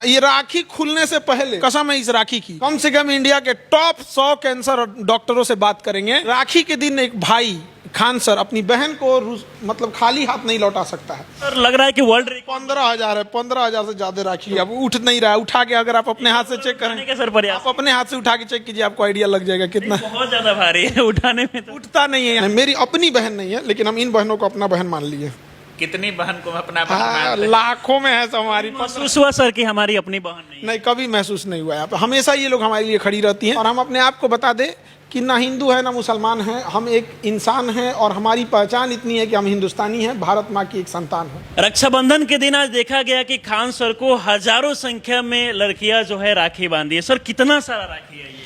ये राखी खुलने से पहले कसम है इस राखी की, कम से कम इंडिया के टॉप 100 कैंसर डॉक्टरों से बात करेंगे। राखी के दिन एक भाई खान सर अपनी बहन को मतलब खाली हाथ नहीं लौटा सकता है। सर लग रहा है कि वर्ल्ड 15,000 है, 15,000 से ज्यादा राखी अब उठ नहीं रहा है। उठा के अगर आप अपने हाथ से चेक करें, सर प्रयास आप अपने हाथ से उठा के चेक कीजिए, आपको आइडिया लग जाएगा कितना बहुत ज्यादा भारी है उठाने में। तो उठता नहीं है। मेरी अपनी बहन नहीं है, लेकिन हम इन बहनों को अपना बहन मान लिए। कितनी बहन को अपना बहन मानते हैं? लाखों में है हमारी। महसूस हुआ सर कि हमारी अपनी बहन नहीं, कभी महसूस नहीं हुआ है। हमेशा ये लोग हमारे लिए खड़ी रहती हैं। और हम अपने आप को बता दें कि ना हिंदू है ना मुसलमान है, हम एक इंसान हैं और हमारी पहचान इतनी है कि हम हिंदुस्तानी हैं, भारत माँ की एक संतान है। रक्षाबंधन के दिन आज देखा गया कि खान सर को हजारों संख्या में लड़कियां जो है राखी बांधी है। सर कितना सारा राखी है ये?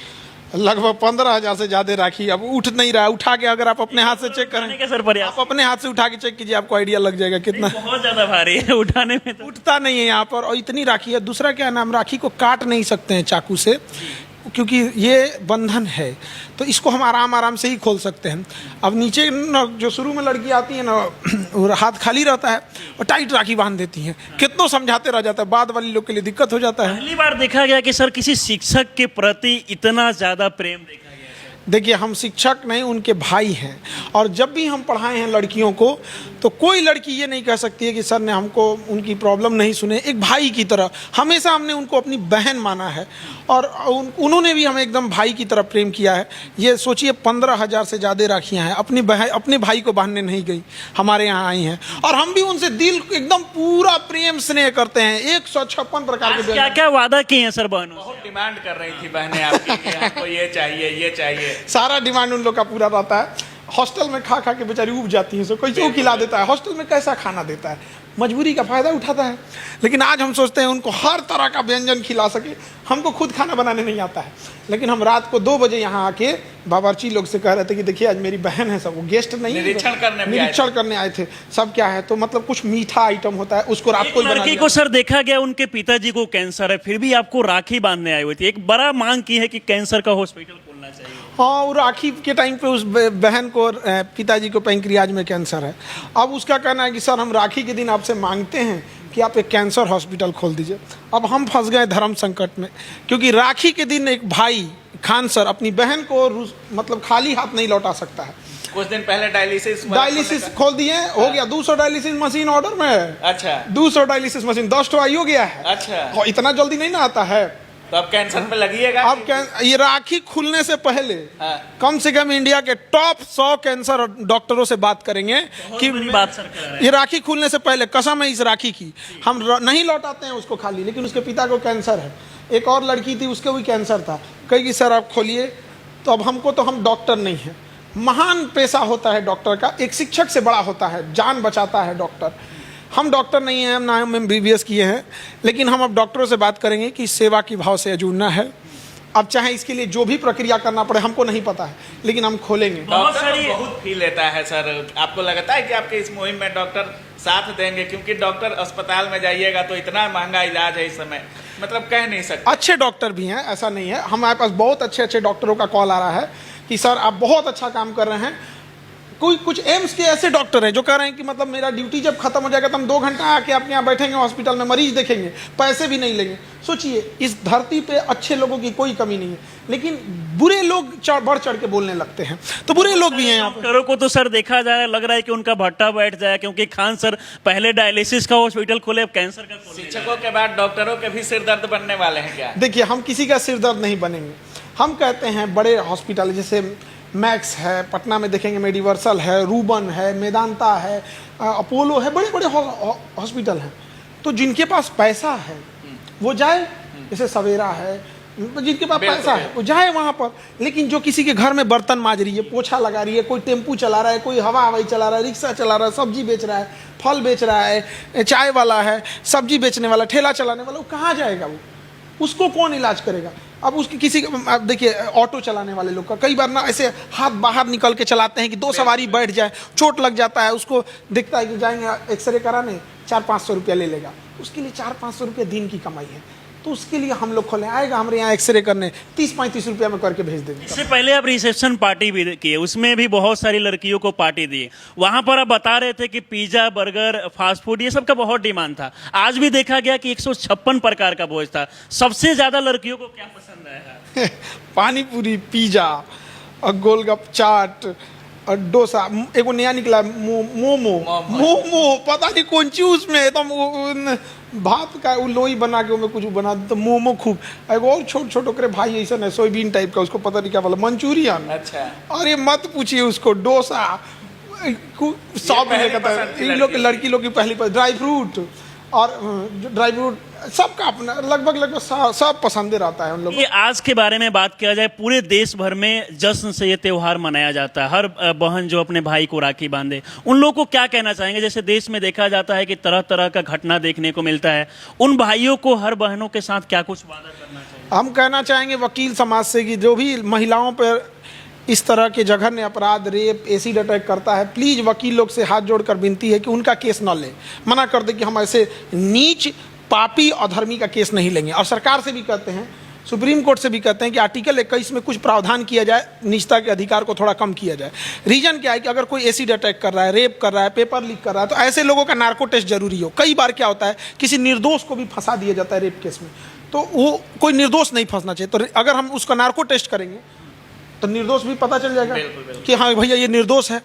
लगभग 15,000 से ज्यादा राखी अब उठ नहीं रहा है। उठा के अगर आप अपने हाथ से चेक करें, सर प्रयास आप अपने हाथ से उठा के चेक कीजिए, आपको आइडिया लग जाएगा कितना बहुत ज्यादा भारी है उठाने में। तो उठता नहीं है यहाँ पर। और इतनी राखी है। दूसरा क्या है ना, हम राखी को काट नहीं सकते हैं चाकू से, क्योंकि ये बंधन है, तो इसको हम आराम आराम से ही खोल सकते हैं। अब नीचे न जो शुरू में लड़की आती है ना, हाथ खाली रहता है और टाइट राखी बांध देती हैं। कितनों समझाते रह जाता है, बाद वाली लोग के लिए दिक्कत हो जाता है। पहली बार देखा गया कि सर किसी शिक्षक के प्रति इतना ज्यादा प्रेम देखा गया। देखिए, हम शिक्षक नहीं, उनके भाई हैं। और जब भी हम पढ़ाए हैं लड़कियों को, तो कोई लड़की ये नहीं कह सकती है कि सर ने हमको उनकी प्रॉब्लम नहीं सुने। एक भाई की तरह हमेशा हमने उनको अपनी बहन माना है और उन्होंने भी हमें एकदम भाई की तरह प्रेम किया है। ये सोचिए, 15,000 से ज़्यादा राखियाँ हैं। अपने भाई को बांधने नहीं गई, हमारे यहाँ आई हैं। और हम भी उनसे दिल एकदम पूरा प्रेम स्नेह करते हैं। 156 प्रकार के क्या क्या वादा किए हैं सर बहनों? बहुत डिमांड कर रही थी बहनें आपकी कि हमको ये चाहिए, ये चाहिए। सारा डिमांड उन लोग का पूरा रहता है। हॉस्टल में खा खा के बेचारी उब जाती हैं। सो कोई क्यों खिला देता है, हॉस्टल में कैसा खाना देता है, मजबूरी का फायदा उठाता है। लेकिन आज हम सोचते हैं उनको हर तरह का व्यंजन खिला सके। हमको खुद खाना बनाने नहीं आता है, लेकिन हम रात को 2 बजे यहाँ आके बावर्ची लोग से कह रहे थे कि देखिए आज मेरी बहन है, सब वो गेस्ट नहीं, निरीक्षण करने आए थे। सब क्या है, तो मतलब कुछ मीठा आइटम होता है, उसको रात को लड़की को सर देखा गया उनके पिताजी को कैंसर है, फिर भी आपको राखी बांधने आई हुई थी। एक बड़ा मांग की है कि कैंसर का हॉस्पिटल खोलना चाहिए। हाँ, वो राखी के टाइम पे उस बहन को, पिताजी को पैंक्रियाज में कैंसर है। अब उसका कहना है कि सर हम राखी के दिन आपसे मांगते हैं कि आप एक कैंसर हॉस्पिटल खोल दीजिए। अब हम फंस गए धर्म संकट में, क्योंकि राखी के दिन एक भाई खान सर अपनी बहन को मतलब खाली हाथ नहीं लौटा सकता है। कुछ दिन पहले डायलिसिस खोल दिए, हो गया 200 डायलिसिस मशीन ऑर्डर में है। अच्छा, 200 डायलिसिस मशीन 10 तो आई हो गया है। अच्छा, इतना जल्दी नहीं ना आता है। तो अब कैंसर पे लगिएगा। अब ये राखी खुलने से पहले कम से कम इंडिया के टॉप 100 कैंसर डॉक्टरों से बात करेंगे कि बात सर कर रहे हैं। ये राखी खुलने से पहले कसम है इस राखी की, हम नहीं लौटाते हैं उसको खाली। लेकिन उसके पिता को कैंसर है, एक और लड़की थी उसको भी कैंसर था। कहेगी सर आप खोलिए, तो अब हमको, तो हम डॉक्टर नहीं है। महान पेशा होता है डॉक्टर का, एक शिक्षक से बड़ा होता है, जान बचाता है डॉक्टर। हम डॉक्टर नहीं हैं, ना हम MBBS किए हैं, लेकिन हम अब डॉक्टरों से बात करेंगे कि सेवा की भाव से जुड़ना है। अब चाहे इसके लिए जो भी प्रक्रिया करना पड़े, हमको नहीं पता है, लेकिन हम खोलेंगे। बहुत फील लेता है सर। आपको लगता है कि आपके इस मुहिम में डॉक्टर साथ देंगे? क्योंकि डॉक्टर अस्पताल में जाइएगा तो इतना महंगा इलाज है इस समय, मतलब कह नहीं सकते। अच्छे डॉक्टर भी हैं, ऐसा नहीं है। हमारे पास बहुत अच्छे अच्छे डॉक्टरों का कॉल आ रहा है कि सर आप बहुत अच्छा काम कर रहे हैं। कुछ एम्स के ऐसे डॉक्टर हैं जो कह रहे हैं कि मतलब मेरा ड्यूटी जब खत्म हो जाएगा तो हम 2 घंटा आके आपके यहाँ बैठेंगे हॉस्पिटल में, मरीज देखेंगे, पैसे भी नहीं लेंगे। सोचिए, इस धरती पे अच्छे लोगों की कोई कमी नहीं है, लेकिन बुरे लोग बढ़ चढ़ के बोलने लगते हैं। तो बुरे लोग भी हैं यहाँ। डॉक्टरों को तो सर देखा जाए, लग रहा है कि उनका भट्टा बैठ जाए, क्योंकि खान सर पहले डायलिसिस का हॉस्पिटल खोले, अब कैंसर का खोले। शिक्षकों के बाद डॉक्टरों के भी सिर दर्द बनने वाले हैं क्या? देखिए, हम किसी का सिर दर्द नहीं बनेंगे। हम कहते हैं बड़े हॉस्पिटल जैसे मैक्स है, पटना में देखेंगे मेडिवर्सल है, रूबन है, मेदांता है, अपोलो है, बड़े बड़े हॉस्पिटल हैं। तो जिनके पास पैसा है वो जाए, जैसे सवेरा है, जिनके पास पैसा है वो जाए वहाँ पर। लेकिन जो किसी के घर में बर्तन मांज रही है, पोछा लगा रही है, कोई टेम्पू चला रहा है, कोई हवाई चला रहा है, रिक्शा चला रहा है, सब्जी बेच रहा है, फल बेच रहा है, चाय वाला है, सब्जी बेचने वाला, ठेला चलाने वाला, वो कहाँ जाएगा? वो उसको कौन इलाज करेगा? अब उसकी किसी, अब देखिए ऑटो चलाने वाले लोग का कई बार ना ऐसे हाथ बाहर निकल के चलाते हैं कि 2 सवारी बैठ जाए, चोट लग जाता है। उसको दिखता है कि जाएंगे एक्सरे कराने, 400-500 रुपया ले लेगा। उसके लिए 400-500 रुपया दिन की कमाई है। तो उसके लिए हम लोग खोले, आएगा हमारे यहाँ एक्सरे करने, 30-35 रुपया में करके भेज देंगे। इससे पहले आप रिसेप्शन पार्टी भी किए, उसमें भी बहुत सारी लड़कियों को पार्टी दी। वहां पर आप बता रहे थे कि पिज्जा, बर्गर, फास्ट फूड ये सब का बहुत डिमांड था। आज भी देखा गया कि 156 प्रकार का भोज था। सबसे ज्यादा लड़कियों को क्या पसंद आया? पानी पूरी, पिज्जा और गोलगप, चाट और डोसा, एक वो नया निकला मोमो, पता नहीं कौन सी उसमें एकदम भात का वो लोई बना के उसमें कुछ बना तो मोमो खूब। एगो और छोट ओकरे भाई ऐसा है सोयाबीन टाइप का, उसको पता नहीं क्या बोला, मंचूरियन। अच्छा। अरे मत पूछिए उसको, डोसा सब इन लोग लड़की लोग की पहली ड्राई फ्रूट और ड्राई फ्रूट सबका अपना लगभग सब पसंद रहता है उन लोगों ये आज के बारे में बात किया जाए, पूरे देश भर में जश्न से ये त्योहार मनाया जाता है। हर बहन जो अपने भाई को राखी बांधे, उन लोगों को क्या कहना चाहेंगे? जैसे देश में देखा जाता है कि तरह तरह का घटना देखने को मिलता है, उन भाइयों को हर बहनों के साथ क्या कुछ वादा करना चाहिए? हम कहना चाहेंगे वकील समाज से कि जो भी महिलाओं पर इस तरह के जघन्य अपराध, रेप, एसिड अटैक करता है, प्लीज़ वकील लोग से हाथ जोड़कर विनती है कि उनका केस न ले, मना कर दे कि हम ऐसे नीच, पापी, अधर्मी का केस नहीं लेंगे। और सरकार से भी कहते हैं, सुप्रीम कोर्ट से भी कहते हैं कि आर्टिकल 21 में कुछ प्रावधान किया जाए, निजता के अधिकार को थोड़ा कम किया जाए। रीजन क्या है कि अगर कोई एसिड अटैक कर रहा है, रेप कर रहा है, पेपर लीक कर रहा है, तो ऐसे लोगों का नार्को टेस्ट जरूरी हो। कई बार क्या होता है, किसी निर्दोष को भी फंसा दिया जाता है रेप केस में, तो वो कोई निर्दोष नहीं फंसना चाहिए। तो अगर हम उसका नार्को टेस्ट करेंगे तो निर्दोष भी पता चल जाएगा कि हाँ भैया ये निर्दोष है,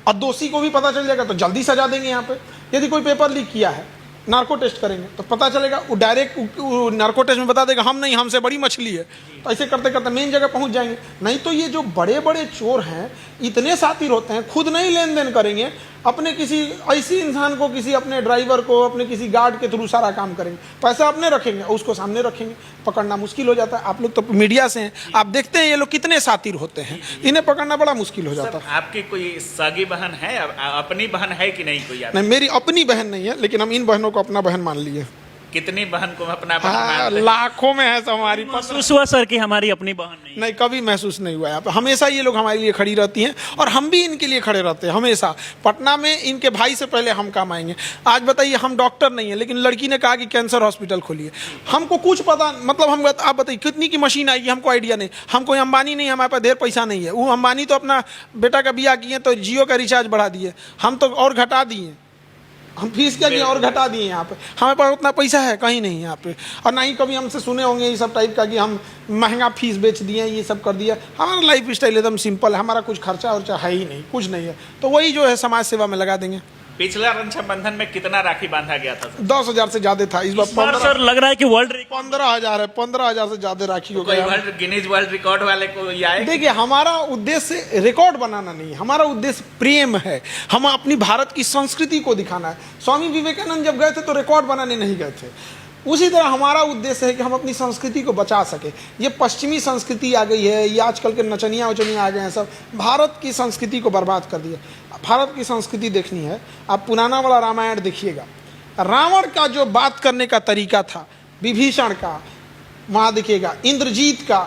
और दोषी को भी पता चल जाएगा, तो जल्दी सजा देंगे। यहाँ पे यदि कोई पेपर लीक किया है, नार्को टेस्ट करेंगे तो पता चलेगा, वो डायरेक्ट नार्को टेस्ट में बता देगा हम नहीं, हमसे बड़ी मछली है। तो ऐसे करते करते मेन जगह पहुंच जाएंगे। नहीं तो ये जो बड़े बड़े चोर हैं इतने शातिर होते हैं, खुद नहीं लेन देन करेंगे, अपने किसी ऐसी इंसान को, किसी अपने ड्राइवर को, अपने किसी गार्ड के थ्रू सारा काम करेंगे, पैसा अपने रखेंगे, उसको सामने रखेंगे, पकड़ना मुश्किल हो जाता है। आप लोग तो मीडिया से हैं, आप देखते हैं ये लोग कितने शातिर होते हैं, इन्हें पकड़ना बड़ा मुश्किल हो जाता है। आपकी कोई सगी बहन है, अपनी बहन है कि नहीं कोई? नहीं, मेरी अपनी बहन नहीं है, लेकिन हम इन बहनों को अपना बहन मान लिए। कितनी बहन को अपना बहन हाँ, मानते हैं? लाखों में है हमारी। महसूस हुआ सर कि हमारी अपनी बहन नहीं? नहीं, कभी महसूस नहीं हुआ है। हमेशा ये लोग हमारे लिए खड़ी रहती हैं और हम भी इनके लिए खड़े रहते हैं हमेशा। पटना में इनके भाई से पहले हम काम आएंगे। आज बताइए, हम डॉक्टर नहीं है, लेकिन लड़की ने कहा कि कैंसर हॉस्पिटल खोलिए, हमको कुछ पता, मतलब हम, आप बताइए कितनी की मशीन आएगी, हमको आइडिया नहीं। हम कोई अंबानी नहीं, हमारे पास ढेर पैसा नहीं है। वो अंबानी तो अपना बेटा का बियाह किए तो जियो का रिचार्ज बढ़ा दिए, हम तो और घटा दिए। हम फीस क्या किए और घटा दिए। यहाँ पे हमारे पास उतना पैसा है कहीं नहीं यहाँ पे, और ना ही कभी हमसे सुने होंगे ये सब टाइप का कि हम महंगा फीस बेच दिए, ये सब कर दिया। हमारा लाइफ स्टाइल एकदम सिंपल है, हमारा कुछ खर्चा वर्चा है ही नहीं, कुछ नहीं है। तो वही जो है समाज सेवा में लगा देंगे। पिछला रक्षाबंधन में कितना राखी बांधा गया था? 10,000 से ज्यादा था। इस बार सर लग रहा है कि वर्ल्ड 15,000 है, 15,000 से ज्यादा राखी हो गया। गिनीज वर्ल्ड रिकॉर्ड वाले को आए? देखिए, हमारा उद्देश्य रिकॉर्ड बनाना नहीं, हमारा उद्देश्य प्रेम है। हम अपनी भारत की संस्कृति को दिखाना है। स्वामी विवेकानंद जब गए थे तो रिकॉर्ड बनाने नहीं गए थे। उसी तरह हमारा उद्देश्य है कि हम अपनी संस्कृति को बचा सके। ये पश्चिमी संस्कृति आ गई है, ये आजकल के नचनिया उचनिया आ गए हैं, सब भारत की संस्कृति को बर्बाद कर दिया। भारत की संस्कृति देखनी है, आप पुराना वाला रामायण देखिएगा। रावण का जो बात करने का तरीका था, विभीषण का, वहाँ देखिएगा इंद्रजीत का।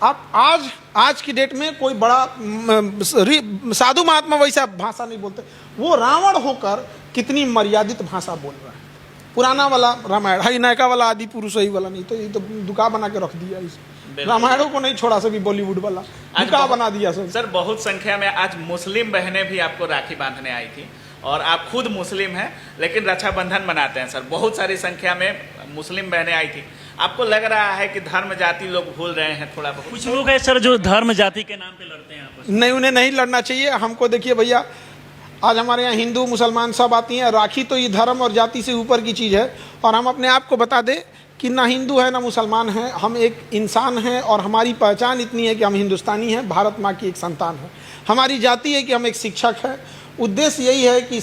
आप आज की डेट में कोई बड़ा साधु महात्मा वैसा भाषा नहीं बोलते, वो रावण होकर कितनी मर्यादित भाषा बोल रहा है। पुराना वाला रामायण है, नयका वाला आदि पुरुष ही वाला नहीं, तो ये तो दुका बना के रख दिया। इस रामायणों को नहीं छोड़ा, सभी बॉलीवुड वाला दुका बना दिया सब। सर बहुत संख्या में आज मुस्लिम बहनें भी आपको राखी बांधने आई थी, और आप खुद मुस्लिम हैं लेकिन रक्षाबंधन मनाते हैं। सर बहुत सारी संख्या में मुस्लिम बहनें आई थी। आपको लग रहा है कि धर्म जाति लोग भूल रहे हैं थोड़ा बहुत? कुछ लोग हैं सर जो धर्म जाति के नाम पे लड़ते हैं आपस में। नहीं, उन्हें नहीं लड़ना चाहिए। हमको देखिए भैया, आज हमारे यहाँ हिंदू मुसलमान सब आती हैं। राखी तो ये धर्म और जाति से ऊपर की चीज़ है, और हम अपने आप को बता दें कि ना हिंदू है ना मुसलमान है, हम एक इंसान हैं, और हमारी पहचान इतनी है कि हम हिंदुस्तानी हैं, भारत माँ की एक संतान है। हमारी जाति है कि हम एक शिक्षक हैं। उद्देश्य यही है कि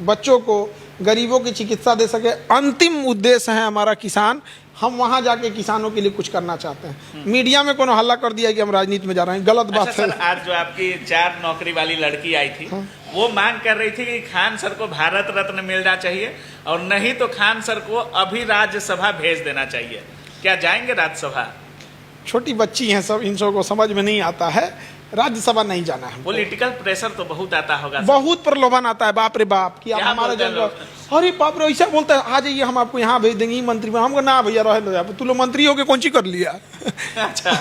बच्चों को, गरीबों की चिकित्सा दे सके। अंतिम उद्देश्य है हमारा किसान। हम वहाँ जाके किसानों के लिए कुछ करना चाहते हैं। मीडिया में कोनो हल्ला कर दिया है कि हम राजनीति में जा रहे हैं, गलत बात है। सर आज जो आपकी 4 नौकरी वाली लड़की आई थी, वो मांग कर रही थी कि खान सर को भारत रत्न मिलना चाहिए, और नहीं तो खान सर को अभी राज्यसभा भेज देना चाहिए। क्या जाएंगे राज्यसभा? छोटी बच्ची हैं सब, इन सबको समझ में नहीं आता है। राज्यसभा नहीं जाना है हमको। पॉलिटिकल प्रेशर तो बहुत आता होगा सर। बहुत प्रलोभन आता है, बाप रे बाप, कि आप क्या हमारा बोलते हैं जगह, लोग? अरे बाप रे, ऐसा बोलता है, आ जाइए हम आपको यहाँ भेज देंगे मंत्री में। हमको ना भैया रह लो, तू लोग मंत्री हो के कौन सी कर लिया। अच्छा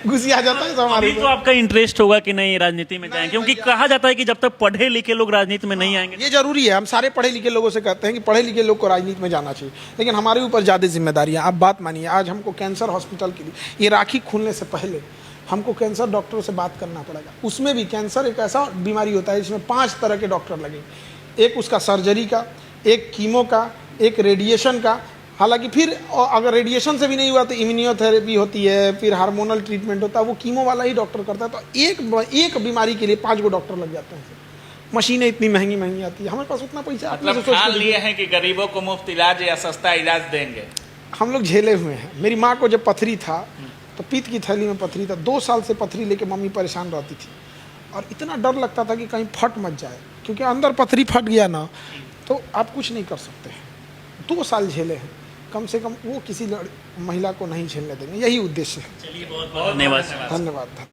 घुसिया जाता है तो हमारे अभी तो आपका इंटरेस्ट होगा कि नहीं राजनीति में जाएं, क्योंकि कहा जाता है कि जब तक पढ़े लिखे लोग राजनीति में नहीं आएंगे। ये जरूरी है। हम सारे पढ़े लिखे लोगों से कहते हैं कि पढ़े लिखे लोग को राजनीति में जाना चाहिए, लेकिन हमारे ऊपर ज़्यादा जिम्मेदारी है। आप बात मानिए, आज हमको कैंसर हॉस्पिटल के लिए, ये राखी खुलने से पहले हमको कैंसर डॉक्टरों से बात करना पड़ेगा। उसमें भी कैंसर एक ऐसा बीमारी होता है जिसमें 5 तरह के डॉक्टर लगेंगे। एक उसका सर्जरी का, एक कीमो का, एक रेडिएशन का। हालांकि फिर अगर रेडिएशन से भी नहीं हुआ तो इम्यूनियोथेरेपी होती है, फिर हार्मोनल ट्रीटमेंट होता है, वो कीमो वाला ही डॉक्टर करता है। तो एक बीमारी के लिए 5 गो डॉक्टर लग जाते हैं। मशीनें इतनी महंगी महंगी आती है, हमारे पास उतना पैसा मतलब ठान लिए हैं कि गरीबों को मुफ्त इलाज या सस्ता इलाज देंगे। हम लोग झेले हुए हैं। मेरी माँ को जब पथरी था तो पित्त की थैली में पथरी था, 2 साल से पथरी लेके मम्मी परेशान रहती थी, और इतना डर लगता था कि कहीं फट मत जाए, क्योंकि अंदर पथरी फट गया ना तो आप कुछ नहीं कर सकते हैं। 2 साल झेले हैं, कम से कम वो किसी महिला को नहीं झेलने देंगे, यही उद्देश्य है। चलिए बहुत बहुत धन्यवाद। धन्यवाद।